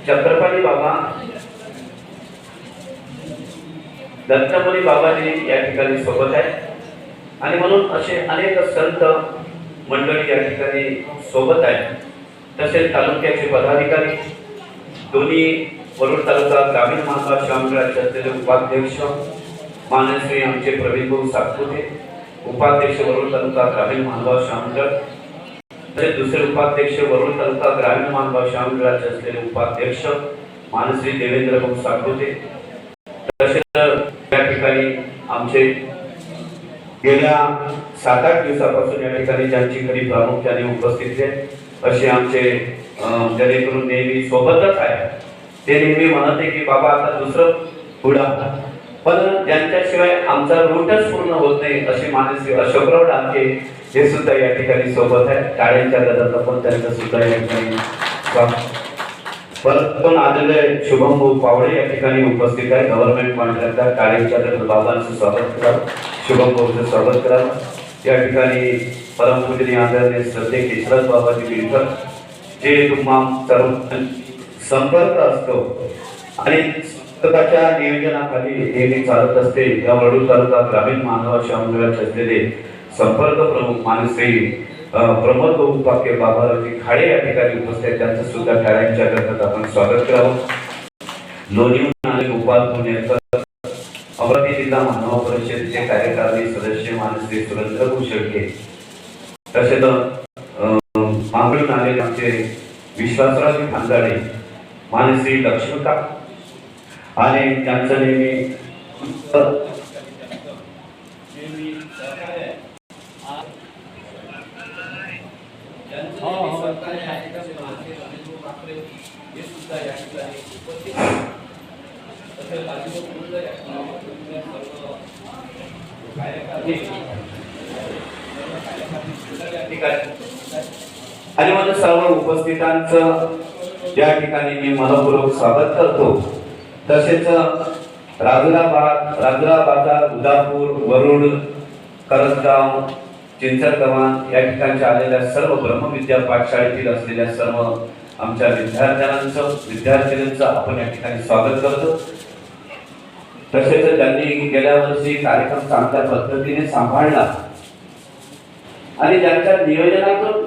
छत्रपती बाबा दत्तमुनी बाबाजी या ठिकाणी सोबत आहे आणि म्हणून असे अनेक संत मंडळी या ठिकाणी सोबत आहे। तसेच तालुक्याचे पदाधिकारी दोन्ही वरुड तालुका ग्रामीण महाराष्ट्र शामराज्य असलेले उपाध्यक्ष माननीय आमचे प्रवीण भाऊ सातपुते, उपाध्यक्ष वरुड तालुका ग्रामीण महाराष्ट्र शामराज्य, तसेच दुसरे उपाध्यक्ष वरुड तालुका ग्रामीण महाराष्ट्र शामराज्य असलेले उपाध्यक्ष माननीय देवेंद्र भाऊ सातपुते, तसेच या ठिकाणी आमचे गेल्या 7-8 दिवसापासून या ठिकाणी ज्यांची खरी प्रामुख्याने उपस्थित आहे असे आमचे जेणेकरून नेहमी सोबतच आहे ते नेहमी म्हणते की बाबा आता दुसरं पुढा, पण ज्यांच्याशिवाय आमचा रूटच पूर्ण होत नाही असे मानसी अशोकराव डाके हे सुद्धा या ठिकाणी सोबत आहे। टाळ्यांच्या गदात आपण त्यांचं सुद्धा या ठिकाणी परतून आलेले शुभम भाऊ पावडे या ठिकाणी उपस्थित आहे। गव्हर्नमेंट कॉन्ट्रॅक्टर टाळ्यांच्या गदात बाबांचं स्वागत करा, शुभम भाऊचं स्वागत करा। या ठिकाणी परमपूजनीय आदरणीय श्रद्धे केशवराज बाबाजी बिलकर जे तुम्हा सर्व संपर्क असतो आणि स्वतःच्या नियोजनाखाली नेहमी चालत असते। या वरुड तालुका ग्रामीण महाराष्ट्र मंडळाचे असलेले संपर्क प्रमुख मानसी प्रमोद उपाख्य बाबारावजी खाडे या ठिकाणी उपस्थित, त्यांचं सुद्धा टाळ्यांच्या गदात आपण स्वागत करावं। लोणीहून आणि गोपाल पुणेकर अमरावती जिल्हा मानव परिषदेचे कार्यकारी सदस्य मानसी सुरेंद्र भूषडके, तसेच मांगळून आलेले आमचे विश्वासराव खांदाडे, मानसी लक्ष्मीका आणि त्यांचं नेहमी आणि मला सर्व उपस्थितांचं या ठिकाणी मी मनपूर्वक स्वागत करतो। तसेच राजुरा बाजार, उदापूर, वरुड, करंजगाव, चिंचरकमान या ठिकाणच्या आलेल्या सर्व ब्रह्मविद्या पाठशाळेतील असलेल्या सर्व आमच्या विद्यार्थ्यांचं आपण या ठिकाणी स्वागत करतो। तसेच त्यांनी गेल्या वर्षी कार्यक्रम चांगल्या पद्धतीने सांभाळला आणि ज्यांच्या नियोजनातून